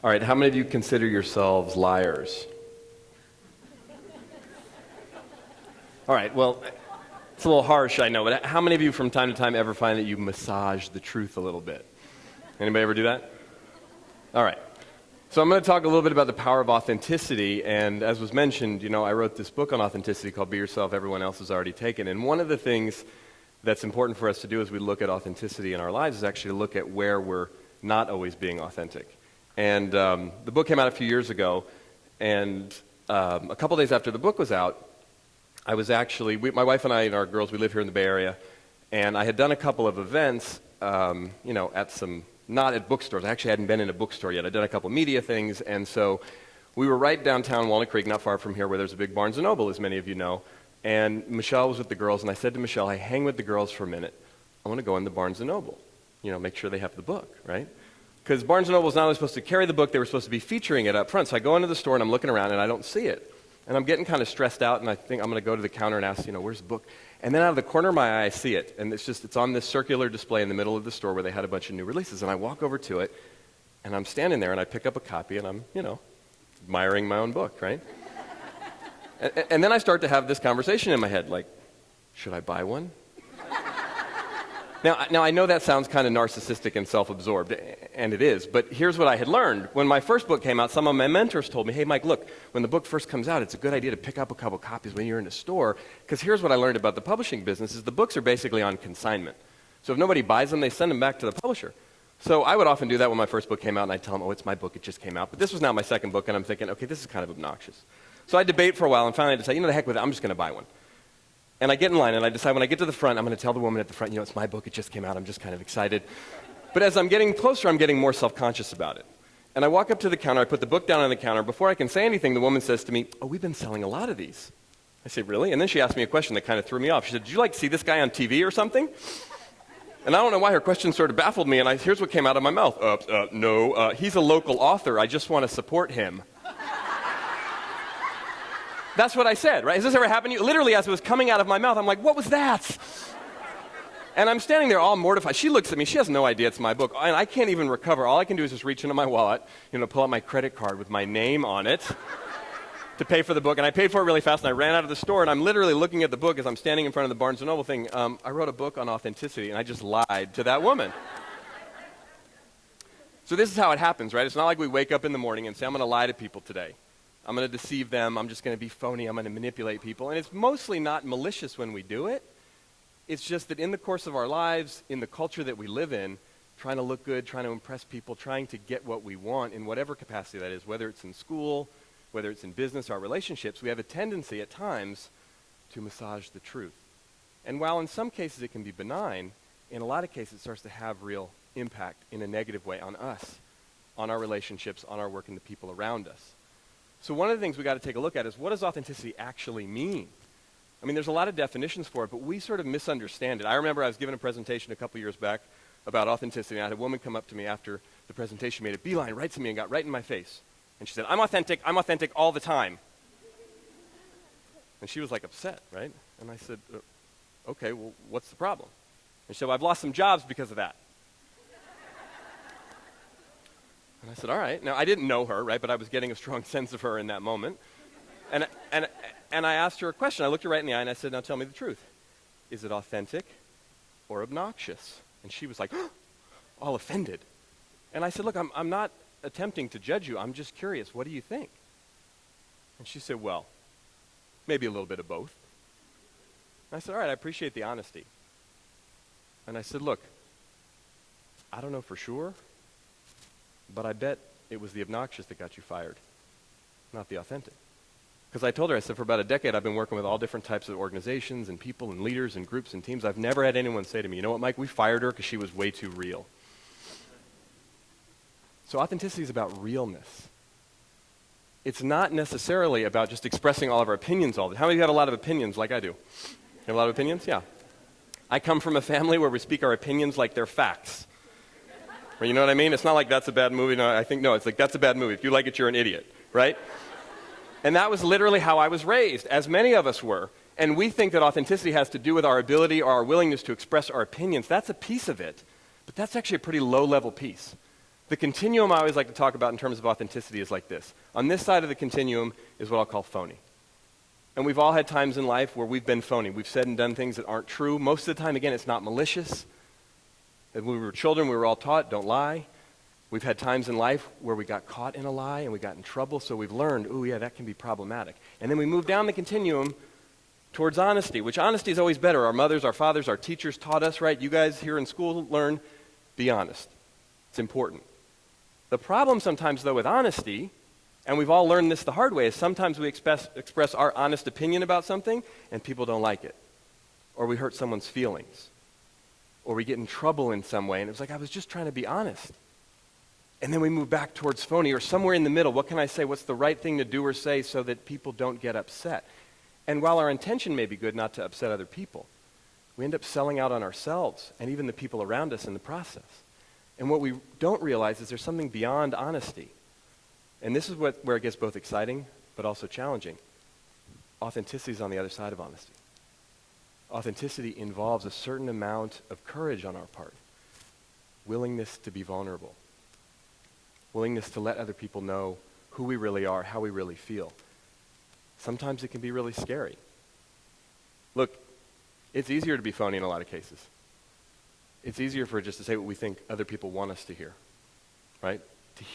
All right, how many of you consider yourselves liars? All right, well, it's a little harsh, I know, but how many of you from time to time ever find that you massage the truth a little bit? Anybody ever do that? All right. So I'm going to talk a little bit about the power of authenticity, and as was mentioned, I wrote this book on authenticity called Be Yourself, Everyone Else Has Already Taken, and one of the things that's important for us to do as we look at authenticity in our lives is actually to look at where we're not always being authentic. And the book came out a few years ago, and a couple days after the book was out, I was actually, my wife and I and our girls, we live here in the Bay Area, and I had done a couple of events, at some, not at bookstores. I actually hadn't been in a bookstore yet. I'd done a couple media things, and so we were right downtown Walnut Creek, not far from here, where there's a big Barnes & Noble, as many of you know. And Michelle was with the girls, and I said to Michelle, hey, hang with the girls for a minute. I want to go in the Barnes & Noble, make sure they have the book, right? Because Barnes & Noble is not only supposed to carry the book, they were supposed to be featuring it up front. So I go into the store, and I'm looking around, and I don't see it. And I'm getting kind of stressed out, and I think I'm going to go to the counter and ask, where's the book? And then out of the corner of my eye, I see it. And it's on this circular display in the middle of the store where they had a bunch of new releases. And I walk over to it, and I'm standing there, and I pick up a copy, and I'm, admiring my own book, right? and then I start to have this conversation in my head, like, should I buy one? Now, I know that sounds kind of narcissistic and self-absorbed, and it is, but here's what I had learned. When my first book came out, some of my mentors told me, hey, Mike, look, when the book first comes out, it's a good idea to pick up a couple copies when you're in a store, because here's what I learned about the publishing business, is the books are basically on consignment. So if nobody buys them, they send them back to the publisher. So I would often do that when my first book came out, and I'd tell them, oh, it's my book, it just came out. But this was now my second book, and I'm thinking, okay, this is kind of obnoxious. So I debate for a while, and finally I decide, the heck with it, I'm just going to buy one. And I get in line, and I decide when I get to the front, I'm going to tell the woman at the front, it's my book, it just came out, I'm just kind of excited. But as I'm getting closer, I'm getting more self-conscious about it. And I walk up to the counter, I put the book down on the counter. Before I can say anything, the woman says to me, oh, we've been selling a lot of these. I say, really? And then she asked me a question that kind of threw me off. She said, did you see this guy on TV or something? And I don't know why her question sort of baffled me, and here's what came out of my mouth. No, he's a local author, I just want to support him. That's what I said, right? Has this ever happened to you? Literally, as it was coming out of my mouth, I'm like, what was that? And I'm standing there all mortified. She looks at me. She has no idea it's my book. And I can't even recover. All I can do is just reach into my wallet, pull out my credit card with my name on it to pay for the book. And I paid for it really fast, and I ran out of the store. And I'm literally looking at the book as I'm standing in front of the Barnes & Noble thing. I wrote a book on authenticity, and I just lied to that woman. So this is how it happens, right? It's not like we wake up in the morning and say, I'm going to lie to people today. I'm going to deceive them, I'm just going to be phony, I'm going to manipulate people. And it's mostly not malicious when we do it. It's just that in the course of our lives, in the culture that we live in, trying to look good, trying to impress people, trying to get what we want in whatever capacity that is, whether it's in school, whether it's in business, our relationships, we have a tendency at times to massage the truth. And while in some cases it can be benign, in a lot of cases it starts to have real impact in a negative way on us, on our relationships, on our work, and the people around us. So one of the things we got to take a look at is, what does authenticity actually mean? I mean, there's a lot of definitions for it, but we sort of misunderstand it. I remember I was giving a presentation a couple years back about authenticity, and I had a woman come up to me after the presentation, made a beeline right to me and got right in my face. And she said, I'm authentic all the time. And she was like upset, right? And I said, okay, well, what's the problem? And she said, well, I've lost some jobs because of that. And I said, all right. Now, I didn't know her, right, but I was getting a strong sense of her in that moment. And I asked her a question. I looked her right in the eye, and I said, now tell me the truth. Is it authentic or obnoxious? And she was like, all offended. And I said, look, I'm not attempting to judge you. I'm just curious. What do you think? And she said, well, maybe a little bit of both. And I said, all right, I appreciate the honesty. And I said, look, I don't know for sure, but I bet it was the obnoxious that got you fired, not the authentic. Because I told her, I said, for about a decade, I've been working with all different types of organizations and people and leaders and groups and teams. I've never had anyone say to me, you know what, Mike, we fired her because she was way too real. So authenticity is about realness. It's not necessarily about just expressing all of our opinions all the time. How many of you have a lot of opinions like I do? You have a lot of opinions? Yeah. I come from a family where we speak our opinions like they're facts. You know what I mean? It's not like that's a bad movie. No, it's like that's a bad movie. If you like it, you're an idiot, right? And that was literally how I was raised, as many of us were. And we think that authenticity has to do with our ability or our willingness to express our opinions. That's a piece of it, but that's actually a pretty low-level piece. The continuum I always like to talk about in terms of authenticity is like this. On this side of the continuum is what I'll call phony. And we've all had times in life where we've been phony. We've said and done things that aren't true. Most of the time, again, it's not malicious. And when we were children, we were all taught, don't lie. We've had times in life where we got caught in a lie and we got in trouble, so we've learned, oh yeah, that can be problematic. And then we move down the continuum towards honesty, which honesty is always better. Our mothers, our fathers, our teachers taught us, right? You guys here in school learn, be honest. It's important. The problem sometimes, though, with honesty, and we've all learned this the hard way, is sometimes we express our honest opinion about something and people don't like it. Or we hurt someone's feelings. Or we get in trouble in some way, and it was like, I was just trying to be honest. And then we move back towards phony, or somewhere in the middle. What can I say? What's the right thing to do or say so that people don't get upset? And while our intention may be good not to upset other people, we end up selling out on ourselves and even the people around us in the process. And what we don't realize is there's something beyond honesty. And this is where it gets both exciting but also challenging. Authenticity is on the other side of honesty. Authenticity involves a certain amount of courage on our part. Willingness to be vulnerable. Willingness to let other people know who we really are, how we really feel. Sometimes it can be really scary. Look, it's easier to be phony in a lot of cases. It's easier for just to say what we think other people want us to hear, right?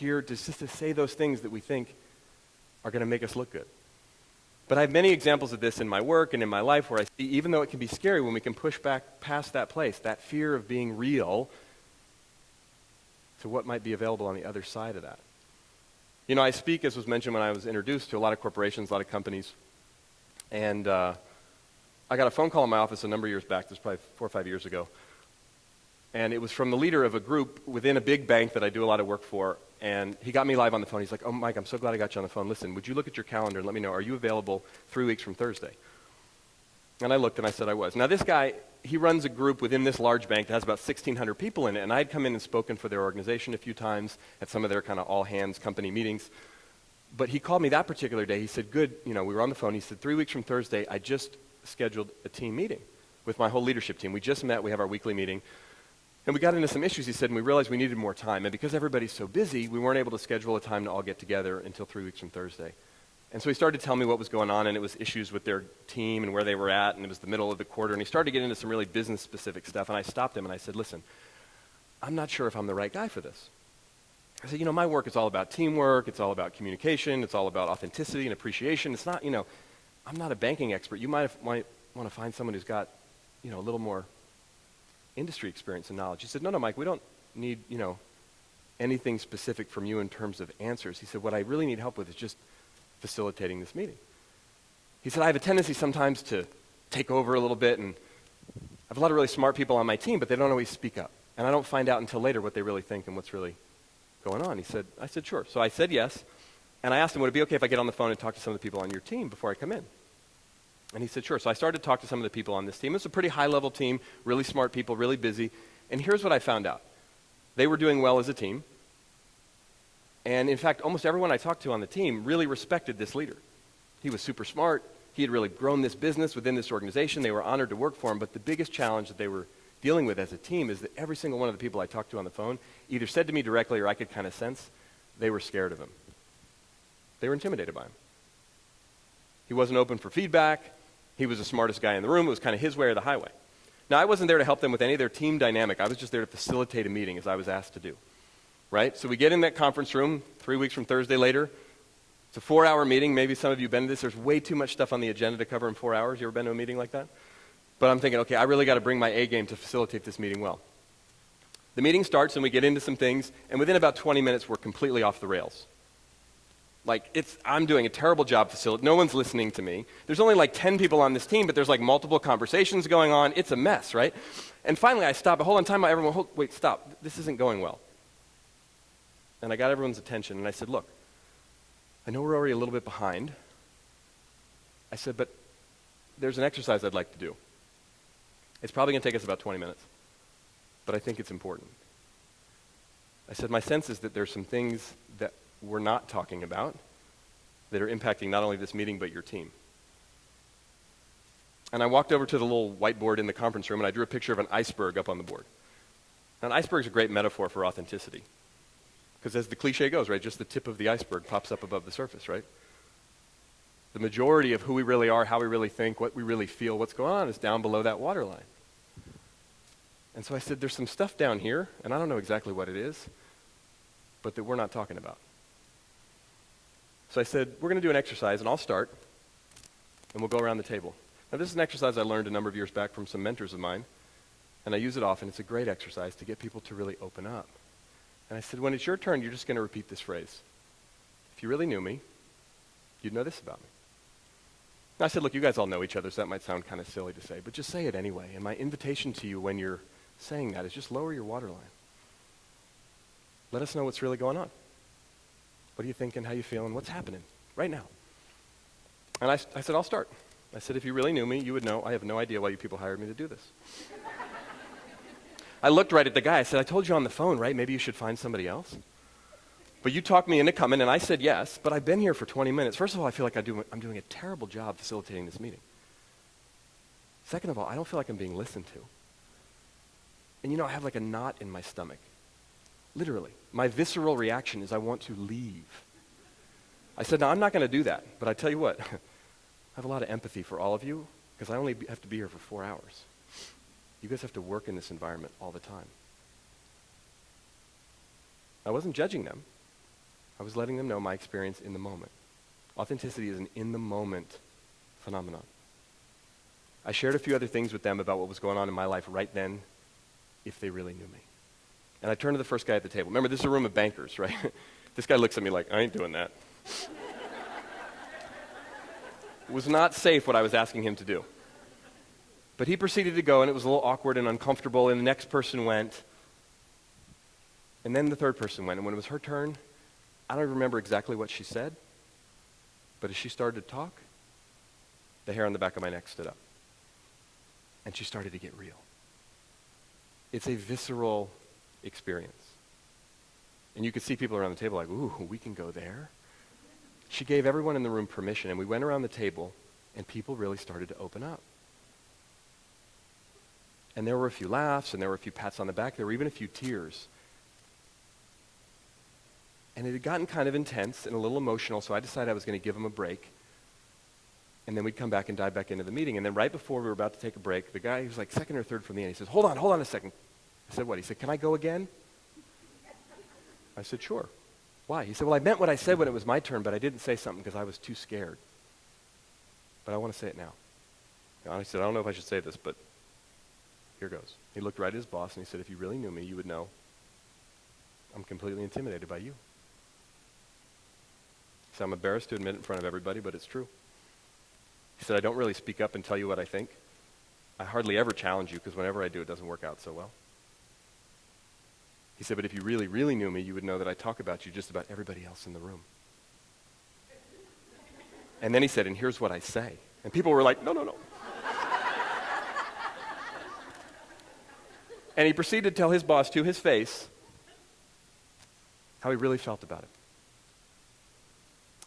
Just to say those things that we think are going to make us look good. But I have many examples of this in my work and in my life where I see, even though it can be scary, when we can push back past that place, that fear of being real, to what might be available on the other side of that. You know, I speak, as was mentioned when I was introduced, to a lot of corporations, a lot of companies. And I got a phone call in my office a number of years back, this was probably 4 or 5 years ago. And it was from the leader of a group within a big bank that I do a lot of work for. And he got me live on the phone. He's like, oh, Mike, I'm so glad I got you on the phone. Listen, would you look at your calendar and let me know, are you available 3 weeks from Thursday? And I looked and I said I was. Now this guy, he runs a group within this large bank that has about 1,600 people in it. And I'd come in and spoken for their organization a few times at some of their kind of all-hands company meetings. But he called me that particular day. He said, good, we were on the phone. He said, 3 weeks from Thursday, I just scheduled a team meeting with my whole leadership team. We just met. We have our weekly meeting. And we got into some issues, he said, and we realized we needed more time. And because everybody's so busy, we weren't able to schedule a time to all get together until 3 weeks from Thursday. And so he started to tell me what was going on, and it was issues with their team and where they were at, and it was the middle of the quarter. And he started to get into some really business-specific stuff. And I stopped him, and I said, listen, I'm not sure if I'm the right guy for this. I said, my work is all about teamwork. It's all about communication. It's all about authenticity and appreciation. It's not, I'm not a banking expert. You might want to find someone who's got, a little more industry experience and knowledge. He said, no, Mike, we don't need, anything specific from you in terms of answers. He said, what I really need help with is just facilitating this meeting. He said, I have a tendency sometimes to take over a little bit, and I have a lot of really smart people on my team, but they don't always speak up. And I don't find out until later what they really think and what's really going on. I said, sure. So I said yes, and I asked him, would it be okay if I get on the phone and talk to some of the people on your team before I come in? And he said, sure. So I started to talk to some of the people on this team. It's a pretty high-level team, really smart people, really busy. And here's what I found out. They were doing well as a team. And in fact, almost everyone I talked to on the team really respected this leader. He was super smart. He had really grown this business within this organization. They were honored to work for him. But the biggest challenge that they were dealing with as a team is that every single one of the people I talked to on the phone either said to me directly or I could kind of sense they were scared of him. They were intimidated by him. He wasn't open for feedback. He was the smartest guy in the room. It was kind of his way or the highway. Now, I wasn't there to help them with any of their team dynamic. I was just there to facilitate a meeting as I was asked to do. Right? So we get in that conference room 3 weeks from Thursday later. It's a 4-hour meeting. Maybe some of you have been to this. There's way too much stuff on the agenda to cover in 4 hours. You ever been to a meeting like that? But I'm thinking, okay, I really got to bring my A game to facilitate this meeting well. The meeting starts and we get into some things, and within about 20 minutes, we're completely off the rails. I'm doing a terrible job facilitating. No one's listening to me. There's only like 10 people on this team, but there's like multiple conversations going on. It's a mess, right? And finally I stop. Hold on, time out, everyone. Wait, stop. This isn't going well. And I got everyone's attention, and I said, look, I know we're already a little bit behind. I said, but there's an exercise I'd like to do. It's probably going to take us about 20 minutes, but I think it's important. I said, my sense is that there's some things that we're not talking about that are impacting not only this meeting, but your team. And I walked over to the little whiteboard in the conference room, and I drew a picture of an iceberg up on the board. Now, an iceberg is a great metaphor for authenticity. Because as the cliche goes, right, just the tip of the iceberg pops up above the surface, right? The majority of who we really are, how we really think, what we really feel, what's going on is down below that waterline. And so I said, there's some stuff down here, and I don't know exactly what it is, but that we're not talking about. So I said, we're going to do an exercise, and I'll start, and we'll go around the table. Now, this is an exercise I learned a number of years back from some mentors of mine, and I use it often. It's a great exercise to get people to really open up. And I said, when it's your turn, you're just going to repeat this phrase. If you really knew me, you'd know this about me. And I said, look, you guys all know each other, so that might sound kind of silly to say, but just say it anyway. And my invitation to you when you're saying that is just lower your waterline. Let us know what's really going on. What are you thinking? How you feeling? What's happening right now? And I said, I'll start. I said, if you really knew me, you would know I have no idea why you people hired me to do this. I looked right at the guy. I said, I told you on the phone, right? Maybe you should find somebody else. But you talked me into coming, and I said yes, but I've been here for 20 minutes. First of all, I feel like I'm doing a terrible job facilitating this meeting. Second of all, I don't feel like I'm being listened to. And I have like a knot in my stomach. Literally. My visceral reaction is I want to leave. I said, no, I'm not going to do that. But I tell you what, I have a lot of empathy for all of you because I only have to be here for 4 hours. You guys have to work in this environment all the time. I wasn't judging them. I was letting them know my experience in the moment. Authenticity is an in-the-moment phenomenon. I shared a few other things with them about what was going on in my life right then, if they really knew me. And I turned to the first guy at the table. Remember, this is a room of bankers, right? This guy looks at me like, I ain't doing that. It was not safe what I was asking him to do. But he proceeded to go, and it was a little awkward and uncomfortable, and the next person went. And then the third person went, and when it was her turn, I don't remember exactly what she said, but as she started to talk, the hair on the back of my neck stood up. And she started to get real. It's a visceral experience. And you could see people around the table like, ooh, we can go there. She gave everyone in the room permission, and we went around the table, and people really started to open up. And there were a few laughs, and there were a few pats on the back. There were even a few tears. And it had gotten kind of intense and a little emotional, so I decided I was going to give them a break. And then we'd come back and dive back into the meeting. And then right before we were about to take a break, the guy, he was like second or third from the end, he says, hold on a second. I said, what? He said, can I go again? I said, sure. Why? He said, well, I meant what I said when it was my turn, but I didn't say something because I was too scared. But I want to say it now. And I said, I don't know if I should say this, but here goes. He looked right at his boss and he said, if you really knew me, you would know I'm completely intimidated by you. He said, I'm embarrassed to admit it in front of everybody, but it's true. He said, I don't really speak up and tell you what I think. I hardly ever challenge you because whenever I do, it doesn't work out so well. He said, but if you really, really knew me, you would know that I talk about you just about everybody else in the room. And then he said, and here's what I say. And people were like, no, no, no. And he proceeded to tell his boss to his face how he really felt about it.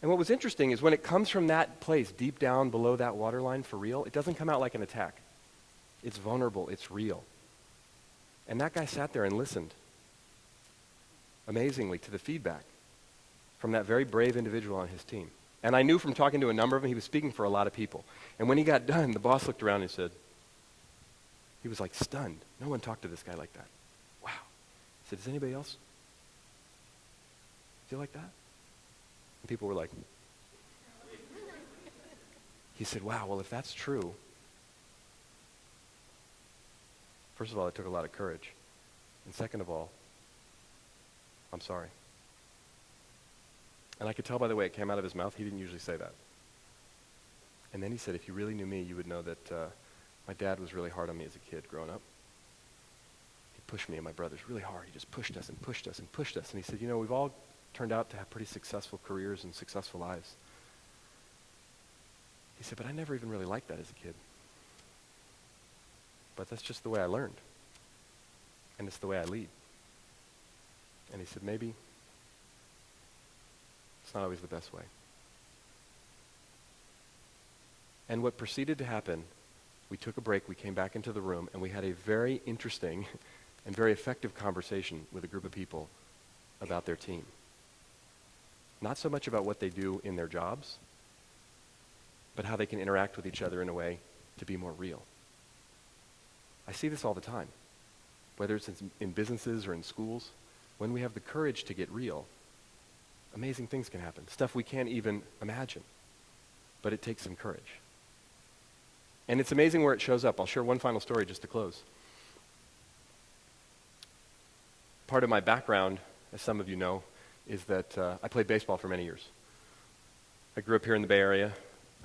And what was interesting is when it comes from that place, deep down below that waterline for real, it doesn't come out like an attack. It's vulnerable, it's real. And that guy sat there and listened, amazingly, to the feedback from that very brave individual on his team. And I knew from talking to a number of them, he was speaking for a lot of people. And when he got done, the boss looked around and said, he was like stunned. No one talked to this guy like that. Wow. He said, does anybody else feel like that? And people were like, he said, wow, well, if that's true, first of all, it took a lot of courage. And second of all, I'm sorry. And I could tell by the way it came out of his mouth, he didn't usually say that. And then he said, if you really knew me, you would know that my dad was really hard on me as a kid growing up. He pushed me and my brothers really hard. He just pushed us and pushed us and pushed us. And he said, we've all turned out to have pretty successful careers and successful lives. He said, but I never even really liked that as a kid. But that's just the way I learned. And it's the way I lead. And he said, maybe it's not always the best way. And what proceeded to happen, we took a break, we came back into the room, and we had a very interesting and very effective conversation with a group of people about their team. Not so much about what they do in their jobs, but how they can interact with each other in a way to be more real. I see this all the time, whether it's in businesses or in schools. When we have the courage to get real, amazing things can happen, stuff we can't even imagine, but it takes some courage. And it's amazing where it shows up. I'll share one final story just to close. Part of my background, as some of you know, is that I played baseball for many years. I grew up here in the Bay Area.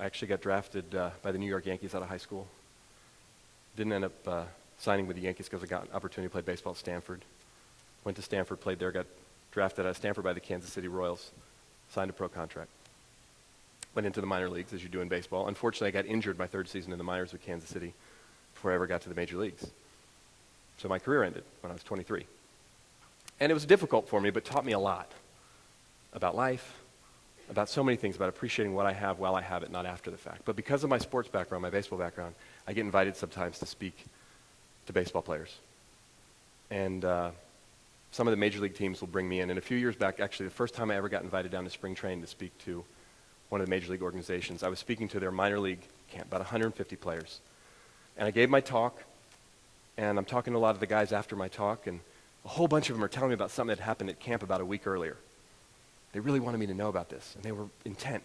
I actually got drafted by the New York Yankees out of high school. Didn't end up signing with the Yankees because I got an opportunity to play baseball at Stanford. Went to Stanford, played there, got drafted out of Stanford by the Kansas City Royals, signed a pro contract. Went into the minor leagues, as you do in baseball. Unfortunately, I got injured my third season in the minors with Kansas City before I ever got to the major leagues. So my career ended when I was 23. And it was difficult for me, but taught me a lot about life, about so many things, about appreciating what I have while I have it, not after the fact. But because of my sports background, my baseball background, I get invited sometimes to speak to baseball players. And some of the major league teams will bring me in. And a few years back, actually, the first time I ever got invited down to spring training to speak to one of the major league organizations, I was speaking to their minor league camp, about 150 players. And I gave my talk, and I'm talking to a lot of the guys after my talk, and a whole bunch of them are telling me about something that happened at camp about a week earlier. They really wanted me to know about this, and they were intent.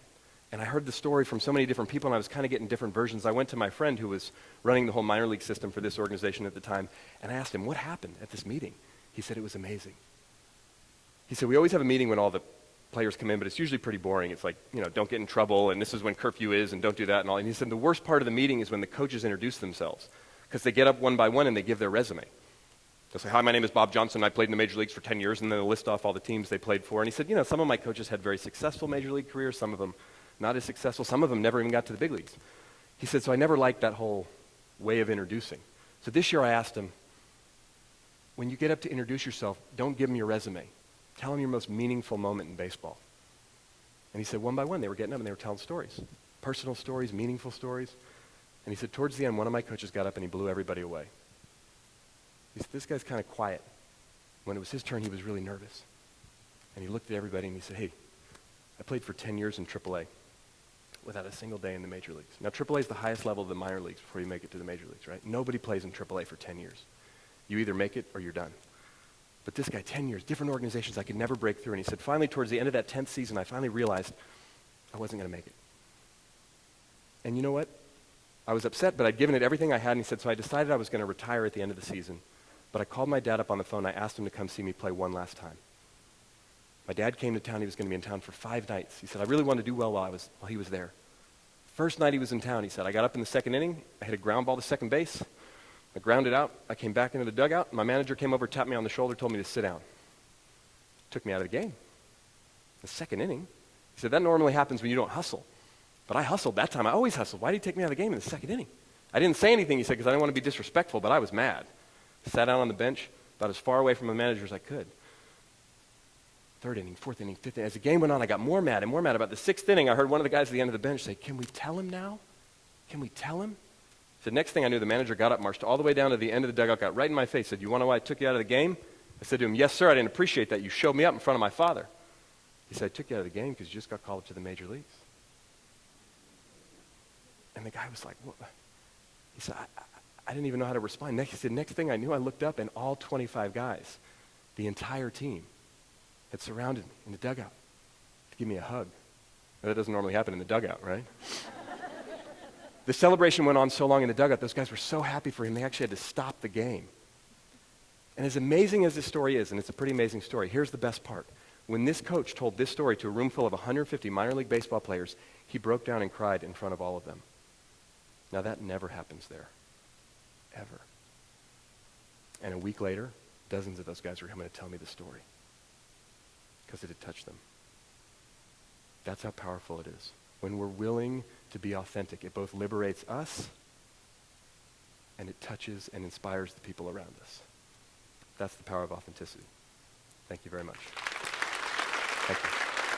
And I heard the story from so many different people, and I was kind of getting different versions. I went to my friend who was running the whole minor league system for this organization at the time, and I asked him, what happened at this meeting? He said it was amazing. He said, we always have a meeting when all the players come in, but it's usually pretty boring. It's like, don't get in trouble, and this is when curfew is, and don't do that, and all. And he said the worst part of the meeting is when the coaches introduce themselves, because they get up one by one and they give their resume. They'll say, hi, my name is Bob Johnson. I played in the major leagues for 10 years, and then they'll list off all the teams they played for. And he said, some of my coaches had very successful major league careers, some of them not as successful, some of them never even got to the big leagues. He said, so I never liked that whole way of introducing. So this year I asked him, when you get up to introduce yourself, don't give them your resume. Tell them your most meaningful moment in baseball. And he said, one by one, they were getting up and they were telling stories, personal stories, meaningful stories. And he said, towards the end, one of my coaches got up and he blew everybody away. He said, this guy's kind of quiet. When it was his turn, he was really nervous. And he looked at everybody and he said, hey, I played for 10 years in AAA without a single day in the major leagues. Now, AAA is the highest level of the minor leagues before you make it to the major leagues, right? Nobody plays in AAA for 10 years. You either make it or you're done. But this guy, 10 years, different organizations, I could never break through. And he said, finally, towards the end of that 10th season, I finally realized I wasn't going to make it. And you know what? I was upset, but I'd given it everything I had. And he said, so I decided I was going to retire at the end of the season. But I called my dad up on the phone. I asked him to come see me play one last time. My dad came to town. He was going to be in town for 5 nights. He said, I really wanted to do well while he was there. First night he was in town, he said, I got up in the second inning. I hit a ground ball to second base. I grounded out. I came back into the dugout. My manager came over, tapped me on the shoulder, told me to sit down. Took me out of the game. The second inning. He said, that normally happens when you don't hustle. But I hustled that time. I always hustled. Why did he take me out of the game in the second inning? I didn't say anything, he said, because I didn't want to be disrespectful, but I was mad. Sat down on the bench, about as far away from the manager as I could. Third inning, fourth inning, fifth inning. As the game went on, I got more mad and more mad. About the sixth inning, I heard one of the guys at the end of the bench say, can we tell him now? Can we tell him? So next thing I knew, the manager got up, marched all the way down to the end of the dugout, got right in my face, said, you want to know why I took you out of the game? I said to him, yes, sir, I didn't appreciate that. You showed me up in front of my father. He said, I took you out of the game because you just got called up to the major leagues. And the guy was like, what? He said, I didn't even know how to respond. He said, next thing I knew, I looked up and all 25 guys, the entire team, had surrounded me in the dugout to give me a hug. Now, that doesn't normally happen in the dugout, right? The celebration went on so long in the dugout, those guys were so happy for him, they actually had to stop the game. And as amazing as this story is, and it's a pretty amazing story, here's the best part. When this coach told this story to a room full of 150 minor league baseball players, he broke down and cried in front of all of them. Now that never happens there, ever. And a week later, dozens of those guys were coming to tell me the story because it had touched them. That's how powerful it is. When we're willing to be authentic, it both liberates us and it touches and inspires the people around us. That's the power of authenticity. Thank you very much. Thank you.